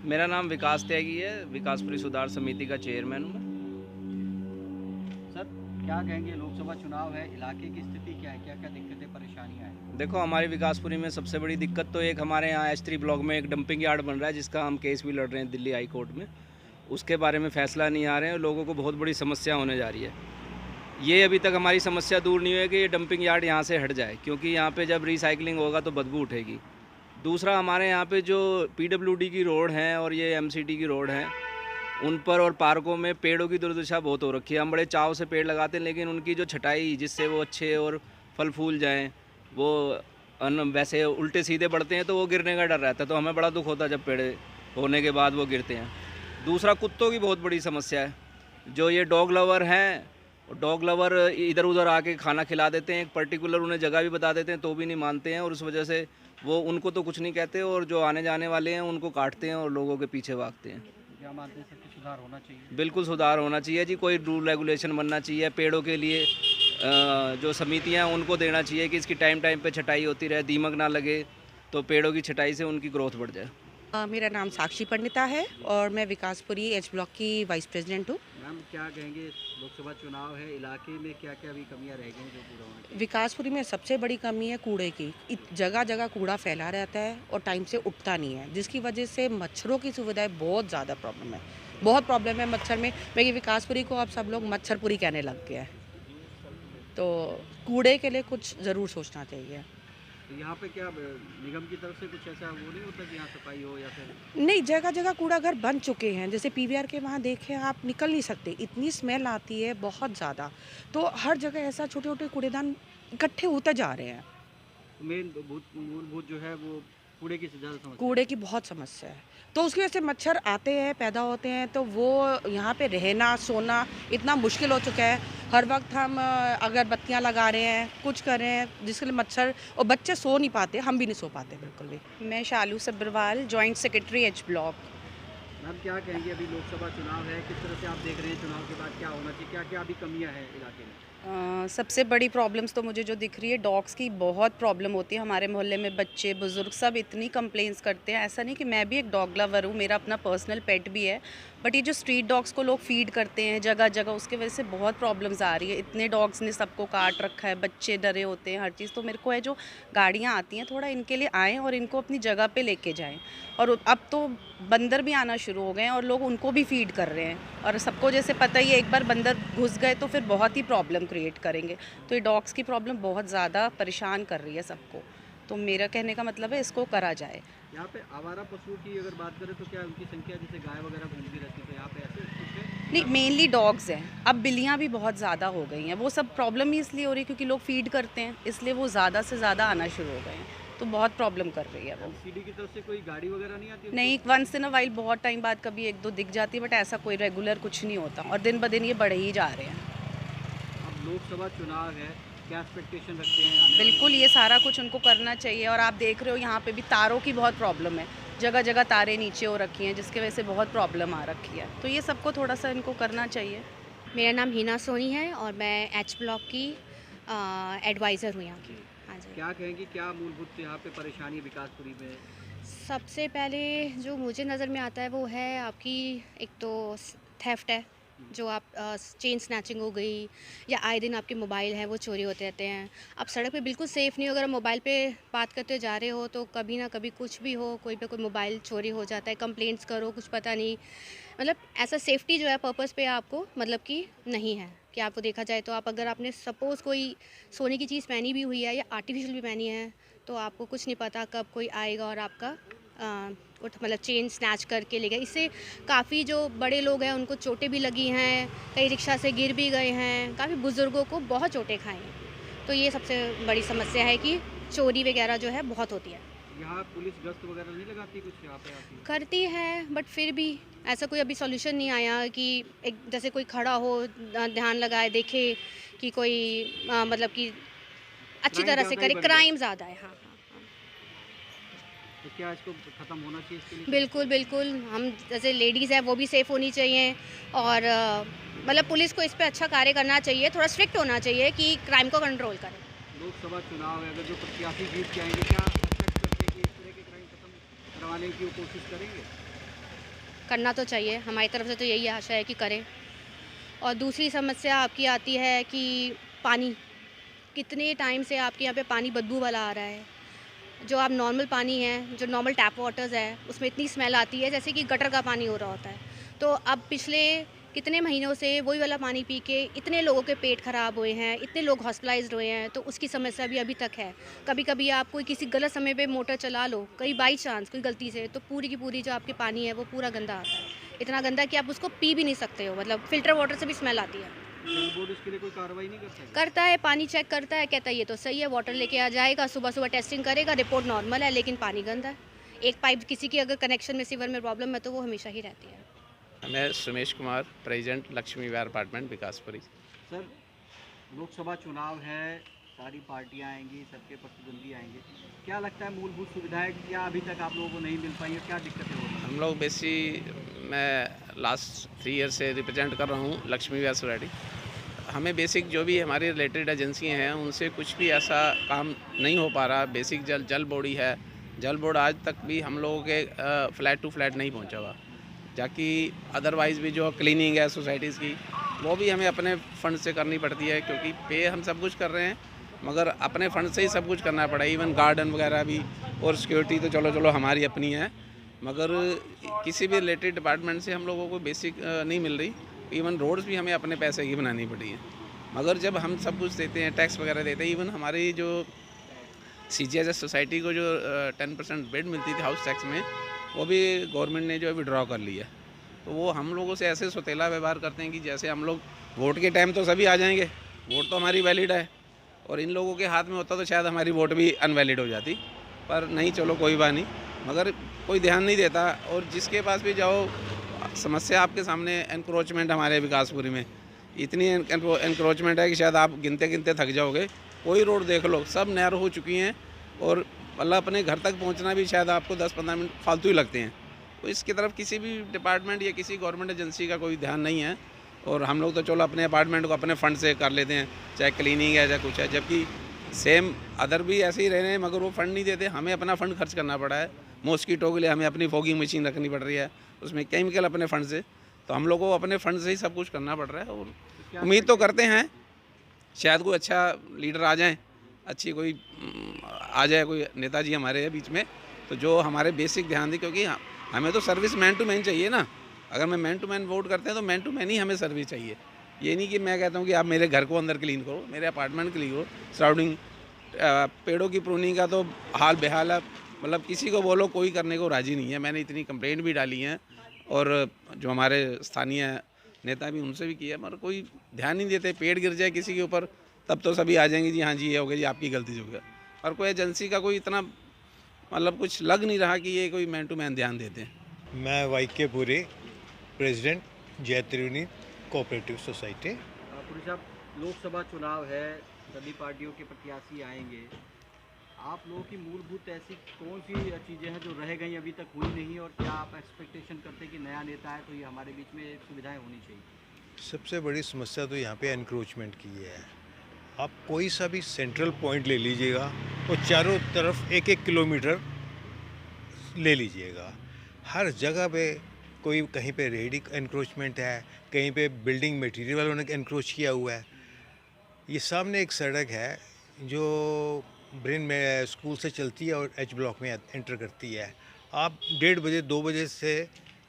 मेरा नाम विकास त्यागी है, विकासपुरी सुधार समिति का चेयरमैन हूँ मैं। सर, क्या कहेंगे, लोकसभा चुनाव है, इलाके की स्थिति क्या है, क्या क्या दिक्कतें परेशानियां हैं? देखो, हमारी विकासपुरी में सबसे बड़ी दिक्कत तो एक हमारे यहाँ H3 ब्लॉक में एक डंपिंग यार्ड बन रहा है, जिसका हम केस भी लड़ रहे हैं दिल्ली हाई कोर्ट में। उसके बारे में फ़ैसला नहीं आ रहे हैं और लोगों को बहुत बड़ी समस्या होने जा रही है। ये अभी तक हमारी समस्या दूर नहीं हुई कि ये डंपिंग यार्ड यहाँ से हट जाए, क्योंकि यहाँ पे जब रिसाइकलिंग होगा तो बदबू उठेगी। दूसरा, हमारे यहाँ पे जो PWD की रोड हैं और ये MCT की रोड हैं, उन पर और पार्कों में पेड़ों की दुर्दशा बहुत हो रखी है। हम बड़े चाव से पेड़ लगाते हैं, लेकिन उनकी जो छटाई जिससे वो अच्छे और फल फूल जाएं, वो वैसे उल्टे सीधे बढ़ते हैं तो वो गिरने का डर रहता है। तो हमें बड़ा दुख होता है जब पेड़ होने के बाद वो गिरते हैं। दूसरा, कुत्तों की बहुत बड़ी समस्या है। जो ये डॉग लवर हैं, डॉग लवर इधर उधर आके खाना खिला देते हैं, एक पर्टिकुलर उन्हें जगह भी बता देते हैं तो भी नहीं मानते हैं, और उस वजह से वो उनको तो कुछ नहीं कहते और जो आने जाने वाले हैं उनको काटते हैं और लोगों के पीछे भागते हैं। क्या मानते हैं सर कि सुधार होना चाहिए? बिल्कुल सुधार होना चाहिए जी। कोई रूल रेगुलेशन बनना चाहिए पेड़ों के लिए। जो समितियां हैं उनको देना चाहिए कि इसकी टाइम टाइम पे छटाई होती रहे, दीमक ना लगे, तो पेड़ों की छटाई से उनकी ग्रोथ बढ़ जाए। मेरा नाम साक्षी पंडिता है और मैं विकासपुरी H ब्लॉक की वाइस प्रेसिडेंट हूँ। मैम, क्या कहेंगे, लोकसभा चुनाव है, इलाके में क्या क्या अभी कमियां रह गई जो पूरा होना चाहिए? विकासपुरी में सबसे बड़ी कमी है कूड़े की। जगह जगह कूड़ा फैला रहता है और टाइम से उठता नहीं है, जिसकी वजह से मच्छरों की सुविधाएं बहुत ज़्यादा प्रॉब्लम है। बहुत प्रॉब्लम है मच्छर में। मैं विकासपुरी को अब सब लोग मच्छरपुरी कहने लग गया है। तो कूड़े के लिए कुछ ज़रूर सोचना चाहिए। तो यहाँ पे क्या निगम की तरफ से कुछ ऐसा वो नहीं होता कि यहाँ सफाई हो या फिर? नहीं, जगह जगह कूड़ा घर बन चुके हैं। जैसे PVR के वहाँ देखें, आप निकल नहीं सकते, इतनी स्मेल आती है बहुत ज़्यादा। तो हर जगह ऐसा छोटे छोटे कूड़ेदान इकट्ठे होते जा रहे हैं। मेन मूलभूत जो है वो कूड़े की ज़्यादा समस्या कूड़े की बहुत समस्या है, तो उसकी वजह से मच्छर आते हैं, पैदा होते हैं, तो वो यहाँ पे रहना सोना इतना मुश्किल हो चुका है। हर वक्त हम अगरबत्तियाँ लगा रहे हैं, कुछ कर रहे हैं, जिसके लिए मच्छर और बच्चे सो नहीं पाते, हम भी नहीं सो पाते बिल्कुल भी। मैं Shalu Sabharwal, joint secretary H block. Ma'am, क्या कहेंगे, अभी लोकसभा चुनाव है, किस तरह से आप देख रहे हैं चुनाव के बाद क्या होना चाहिए, क्या क्या अभी कमियां हैं इलाके में? सबसे बड़ी प्रॉब्लम्स तो मुझे जो दिख रही है, डॉग्स की बहुत प्रॉब्लम होती है हमारे मोहल्ले में। बच्चे बुजुर्ग सब इतनी कंप्लेंट्स करते हैं। ऐसा नहीं कि मैं भी एक डॉग लवर हूँ, मेरा अपना पर्सनल पेट भी है, बट ये जो स्ट्रीट डॉग्स को लोग फीड करते हैं जगह जगह, उसके वजह से बहुत प्रॉब्लम्स आ रही है। इतने डॉग्स ने सबको काट रखा है, बच्चे डरे होते हैं, हर चीज़। तो मेरे को है जो गाड़ियाँ आती हैं थोड़ा इनके लिए आएँ और इनको अपनी जगह पे लेके जाएं। और अब तो बंदर भी आना शुरू हो गए हैं और लोग उनको भी फीड कर रहे हैं, और सबको जैसे पता ही है, एक बार बंदर घुस गए तो फिर बहुत ही प्रॉब्लम क्रिएट करेंगे। तो ये डॉग्स की प्रॉब्लम बहुत ज़्यादा परेशान कर रही है सबको। तो मेरा कहने का मतलब है इसको करा जाए। यहाँ पे आवारा पशुओं की अगर बात करें तो क्या उनकी संख्या, जैसे गाय वगैरह घूमती रहती है, तो यहाँ पे ऐसे कुछ है? नहीं, मेनली डॉग्स हैं। अब बिल्लियाँ भी बहुत ज़्यादा हो गई हैं। वो सब प्रॉब्लम ही इसलिए हो रही है क्योंकि लोग फीड करते हैं, इसलिए वो ज़्यादा से ज़्यादा आना शुरू हो गए हैं। तो बहुत प्रॉब्लम कर रही है वो। सीडी की तरफ से कोई गाड़ी वगैरह नहीं आती? नहीं, वंस इन अ वाइल बहुत टाइम बाद कभी एक दो दिख जाती है, बट ऐसा कोई रेगुलर कुछ नहीं होता, और दिन ब दिन ये बढ़े ही जा रहे हैं। अब लोकसभा चुनाव है, क्या एक्सपेक्टेशन रखते हैं आने वाले? बिल्कुल, ये सारा कुछ उनको करना चाहिए। और आप देख रहे हो यहाँ पे भी तारों की बहुत प्रॉब्लम है, जगह जगह तारें नीचे हो रखी हैं, जिसकी वजह से बहुत प्रॉब्लम आ रखी है। तो ये सबको थोड़ा सा इनको करना चाहिए। मेरा नाम हिना सोनी है और मैं H ब्लॉक की एडवाइज़र हूँ यहाँ की। हाँ जी। क्या कहेंगी, क्या मूलभूत यहाँ पे परेशानी है विकासपुरी में? सबसे पहले जो मुझे नज़र में आता है वो है आपकी, एक तो थेफ्ट है, जो आप चेन स्नैचिंग हो गई, या आए दिन आपके मोबाइल हैं वो चोरी होते रहते हैं। आप सड़क पे बिल्कुल सेफ़ नहीं हो, अगर आप मोबाइल पे बात करते जा रहे हो तो कभी ना कभी कुछ भी हो, कोई पे कोई मोबाइल चोरी हो जाता है। कंप्लेंट्स करो, कुछ पता नहीं, मतलब ऐसा सेफ्टी जो है पर्पस पे आपको मतलब कि नहीं है कि आपको देखा जाए तो आप अगर आपने सपोज़ कोई सोने की चीज़ पहनी भी हुई है या आर्टिफिशियल भी पहनी है, तो आपको कुछ नहीं पता कब कोई आएगा और आपका मतलब चेन स्नैच करके ले गया। इससे काफ़ी जो बड़े लोग हैं उनको चोटें भी लगी हैं, कई रिक्शा से गिर भी गए हैं, काफ़ी बुज़ुर्गों को बहुत चोटें खाई हैं। तो ये सबसे बड़ी समस्या है कि चोरी वगैरह जो है बहुत होती है। यहाँ पुलिस गश्त वगैरह नहीं लगाती कुछ यहाँ पे आती? करती है, बट फिर भी ऐसा कोई अभी सॉल्यूशन नहीं आया कि एक जैसे कोई खड़ा हो, ध्यान लगाए, देखे कि कोई मतलब कि अच्छी क्राइम तरह से ज़्यादा ही करे। बढ़ गया। क्राइम ज़्यादा है। हाँ हाँ हाँ। तो क्या इसको ख़त्म होना चाहिए इसके लिए? बिल्कुल बिल्कुल, हम जैसे लेडीज़ है वो भी सेफ़ होनी चाहिए, और मतलब पुलिस को इस पे अच्छा कार्य करना चाहिए, थोड़ा स्ट्रिक्ट होना चाहिए कि क्राइम को कंट्रोल करें। लोकसभा चुनाव है, अगर जो प्रत्याशी जीत के आएंगे, क्या एक्सपेक्ट करते हैं कि इस तरह के क्राइम खत्म करवाने की वो कोशिश करेंगे? करना तो चाहिए, हमारी तरफ से तो यही आशा है कि करें। और दूसरी समस्या आपकी आती है कि पानी, कितने टाइम से आपके यहाँ पे पानी बदबू वाला आ रहा है। जो आप नॉर्मल पानी है, जो नॉर्मल टैप वाटर्स है, उसमें इतनी स्मेल आती है जैसे कि गटर का पानी हो रहा होता है। तो अब पिछले कितने महीनों से वही वाला पानी पी के इतने लोगों के पेट ख़राब हुए हैं, इतने लोग हॉस्पिटलाइज्ड हुए हैं, तो उसकी समस्या भी अभी तक है। कभी कभी आप कोई किसी गलत समय पे मोटर चला लो, कहीं बाई चांस कोई गलती से, तो पूरी की पूरी जो आपके पानी है वो पूरा गंदा आता है। इतना गंदा कि आप उसको पी भी नहीं सकते हो, मतलब फ़िल्टर वाटर से भी स्मेल आती है। जल बोर्ड इसके लिए कोई कार्रवाई नहीं करता है? करता है, पानी चेक करता है, कहता है ये तो सही है, वाटर लेके आ जाएगा, सुबह सुबह टेस्टिंग करेगा, रिपोर्ट नॉर्मल है, लेकिन पानी गंदा है। एक पाइप किसी की अगर कनेक्शन में सीवर में प्रॉब्लम है तो वो हमेशा ही रहती है। मैं सुमेश कुमार, प्रेसिडेंट लक्ष्मी विहार अपार्टमेंट विकासपुरी। सर, लोकसभा चुनाव है, सारी पार्टियां आएंगी, सबके प्रतिद्वंदी आएंगे, क्या लगता है मूलभूत सुविधाएं क्या अभी तक आप लोगों को नहीं मिल पाई और क्या दिक्कतें हो रही हैं? हम लोग मैं लास्ट 3 ईयर से रिप्रेजेंट कर रहा हूँ लक्ष्मी विहार सोसाइटी। हमें बेसिक जो भी हमारी रिलेटेड एजेंसियाँ हैं उनसे कुछ भी ऐसा काम नहीं हो पा रहा। बेसिक जल बोर्ड है, जल बोर्ड आज तक भी हम लोगों के फ्लैट टू फ्लैट नहीं पहुँचा हुआ। जाकि अदरवाइज़ भी जो क्लीनिंग है सोसाइटीज़ की वो भी हमें अपने फ़ंड से करनी पड़ती है, क्योंकि पे हम सब कुछ कर रहे हैं मगर अपने फ़ंड से ही सब कुछ करना पड़ा। इवन गार्डन वगैरह भी और सिक्योरिटी तो चलो हमारी अपनी है, मगर किसी भी रिलेटेड डिपार्टमेंट से हम लोगों को बेसिक नहीं मिल रही। इवन रोड्स भी हमें अपने पैसे की बनानी पड़ी है। मगर जब हम सब कुछ देते हैं, टैक्स वगैरह देते हैं, इवन हमारी जो CGHS सोसाइटी को जो 10% बिड मिलती थी हाउस टैक्स में, वो भी गवर्नमेंट ने जो विड्रॉ कर लिया। तो वो हम लोगों से ऐसे सौतेला व्यवहार करते हैं कि जैसे हम लोग वोट के टाइम तो सभी आ जाएंगे, वोट तो हमारी वैलिड है, और इन लोगों के हाथ में होता तो शायद हमारी वोट भी अनवैलिड हो जाती। पर नहीं, चलो कोई बात नहीं, मगर कोई ध्यान नहीं देता। और जिसके पास भी जाओ समस्या आपके सामने। एनक्रोचमेंट हमारे विकासपुरी में इतनी एनक्रोचमेंट है कि शायद आप गिनते गिनते थक जाओगे। कोई रोड देख लो, सब नहर हो चुकी हैं, और मतलब अपने घर तक पहुंचना भी शायद आपको 10-15 मिनट फालतू ही लगते हैं। तो इसकी तरफ किसी भी डिपार्टमेंट या किसी गवर्नमेंट एजेंसी का कोई ध्यान नहीं है। और हम लोग तो चलो अपने अपार्टमेंट को अपने फ़ंड से कर लेते हैं, चाहे क्लीनिंग है चाहे कुछ है, जबकि सेम अदर भी ऐसे ही रह रहे हैं, मगर वो फ़ंड नहीं देते। हमें अपना फ़ंड खर्च करना पड़ा है। मॉस्कीटो के लिए हमें अपनी फॉगिंग मशीन रखनी पड़ रही है, उसमें केमिकल अपने फ़ंड से। तो हम लोग को अपने फ़ंड से ही सब कुछ करना पड़ रहा है। और उम्मीद तो करते हैं शायद कोई अच्छा लीडर आ जाए, अच्छी कोई आ जाए कोई नेताजी हमारे बीच में, तो जो हमारे बेसिक ध्यान दे। क्योंकि हमें तो सर्विस मैन टू मैन चाहिए ना। अगर मैं मैन टू मैन वोट करते हैं तो मैन टू मैन ही हमें सर्विस चाहिए। ये नहीं कि मैं कहता हूँ कि आप मेरे घर को अंदर क्लीन करो, मेरे अपार्टमेंट क्लीन करो, सराउंडिंग। पेड़ों की प्रूनिंग का तो हाल बेहाल है, मतलब किसी को बोलो कोई करने को राज़ी नहीं है। मैंने इतनी कंप्लेंट भी डाली हैं, और जो हमारे स्थानीय नेता भी उनसे भी किया, मगर कोई ध्यान नहीं देते। पेड़ गिर जाए किसी के ऊपर तब तो सभी आ जाएंगे, जी हाँ जी ये हो गया जी, आपकी गलती से हो गया। और कोई एजेंसी का कोई इतना मतलब कुछ लग नहीं रहा कि ये कोई मैन टू मैन ध्यान देते हैं। मैं वाईके पुरी, प्रेसिडेंट जय त्रिवेणी कोऑपरेटिव सोसाइटी। पुरी साहब, लोकसभा चुनाव है, सभी पार्टियों के प्रत्याशी आएंगे, आप लोगों की मूलभूत ऐसी कौन सी चीज़ें हैं जो रह गई अभी तक हुई नहीं, और क्या आप एक्सपेक्टेशन करते हैं कि नया नेता है तो ये हमारे बीच में सुविधाएं होनी चाहिए? सबसे बड़ी समस्या तो यहाँ पे एनक्रोचमेंट की है। आप कोई सा भी सेंट्रल पॉइंट ले लीजिएगा और चारों तरफ 1-1 किलोमीटर ले लीजिएगा, हर जगह पे कोई कहीं पे रेडी एनक्रोचमेंट है, कहीं पे बिल्डिंग मटेरियल वालों ने एनक्रोच किया हुआ है। ये सामने एक सड़क है जो ब्रेन में स्कूल से चलती है और H ब्लॉक में एंटर करती है। आप 1:30 बजे 2 बजे से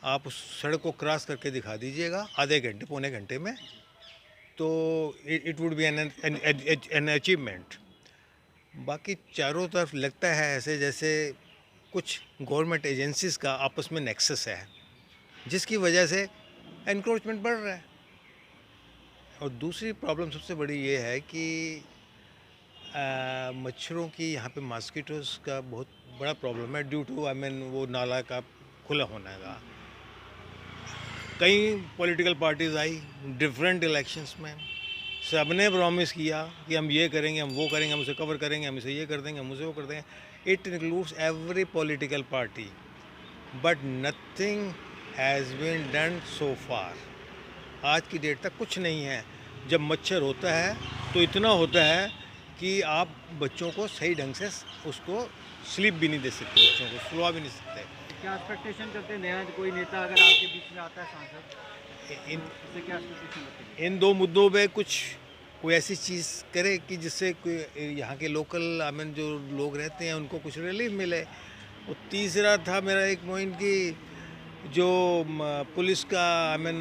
आप उस सड़क को क्रॉस करके दिखा दीजिएगा आधे घंटे पौने घंटे में, तो it would be an achievement. बाकी चारों तरफ लगता है ऐसे जैसे कुछ गवर्नमेंट एजेंसीज़ का आपस में नेक्सस है, जिसकी वजह से एनक्रोचमेंट बढ़ रहा है। और दूसरी प्रॉब्लम सबसे बड़ी ये है कि मच्छरों की यहाँ पे मॉस्किटोज़ का बहुत बड़ा प्रॉब्लम है, ड्यू टू वो नाला का खुला होने का। कई पॉलिटिकल पार्टीज़ आई डिफरेंट इलेक्शंस में, सब ने प्रॉमिस किया कि हम ये करेंगे, हम वो करेंगे, हम उसे कवर करेंगे, हम इसे ये कर देंगे, हम उसे वो कर देंगे। It includes every political party, but nothing has been done so far. आज की डेट तक कुछ नहीं है। जब मच्छर होता है तो इतना होता है कि आप बच्चों को सही ढंग से उसको स्लीप भी नहीं दे सकते, बच्चों को सुला भी नहीं सकते। क्या एक्सपेक्टेशन करते हैं नया कोई नेता अगर आपके बीच में आता है सांसद, उससे क्या एक्सपेक्टेशन रखते हैं? इन दो मुद्दों पे कुछ कोई ऐसी चीज़ करे कि जिससे कोई यहाँ के लोकल आई मीन जो लोग रहते हैं उनको कुछ रिलीफ मिले। और तीसरा था मेरा एक पॉइंट कि जो पुलिस का आई मीन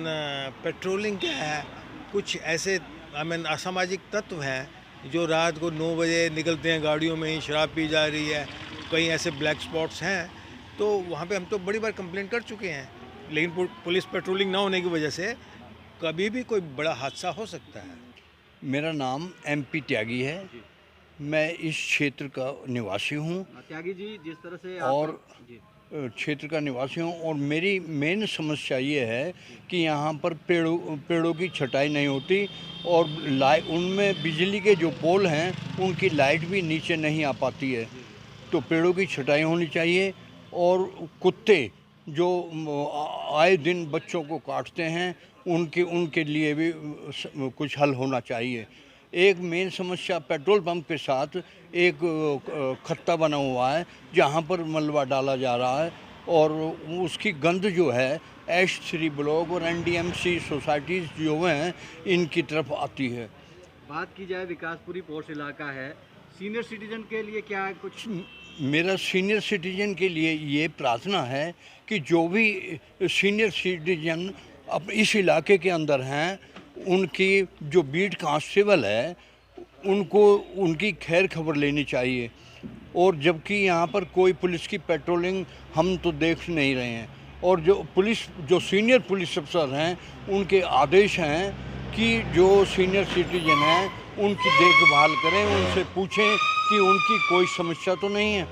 पेट्रोलिंग क्या है, कुछ ऐसे आई मीन असामाजिक तत्व हैं जो रात को 9 बजे निकलते हैं गाड़ियों में ही, शराब पी जा रही है, कई ऐसे ब्लैक स्पॉट्स हैं। तो वहाँ पे हम तो बड़ी बार कंप्लेंट कर चुके हैं, लेकिन पुलिस पेट्रोलिंग ना होने की वजह से कभी भी कोई बड़ा हादसा हो सकता है। मेरा नाम MP त्यागी है। मैं इस क्षेत्र का निवासी हूँ त्यागी जी, जिस तरह से और जी, क्षेत्र का निवासी हूँ, और मेरी मेन समस्या ये है कि यहाँ पर पेड़ों की छटाई नहीं होती, और उनमें बिजली के जो पोल हैं उनकी लाइट भी नीचे नहीं आ पाती है। तो पेड़ों की छटाई होनी चाहिए, और कुत्ते जो आए दिन बच्चों को काटते हैं उनके लिए भी कुछ हल होना चाहिए। एक मेन समस्या पेट्रोल पंप के साथ एक खत्ता बना हुआ है जहाँ पर मलबा डाला जा रहा है, और उसकी गंध जो है H3 ब्लॉक और NDMC सोसाइटीज़ जो हैं इनकी तरफ आती है। बात की जाए विकासपुरी पोर्स इलाका है, सीनियर सिटीजन के लिए क्या कुछ? मेरा सीनियर सिटीजन के लिए ये प्रार्थना है कि जो भी सीनियर सिटीजन अब इस इलाके के अंदर हैं, उनकी जो बीट कांस्टेबल है उनको उनकी खैर खबर लेनी चाहिए। और जबकि यहाँ पर कोई पुलिस की पेट्रोलिंग हम तो देख नहीं रहे हैं, और जो सीनियर पुलिस अफसर हैं उनके आदेश हैं कि जो सीनियर सिटीजन हैं उनकी देखभाल करें, उनसे पूछें कि उनकी कोई समस्या तो नहीं है।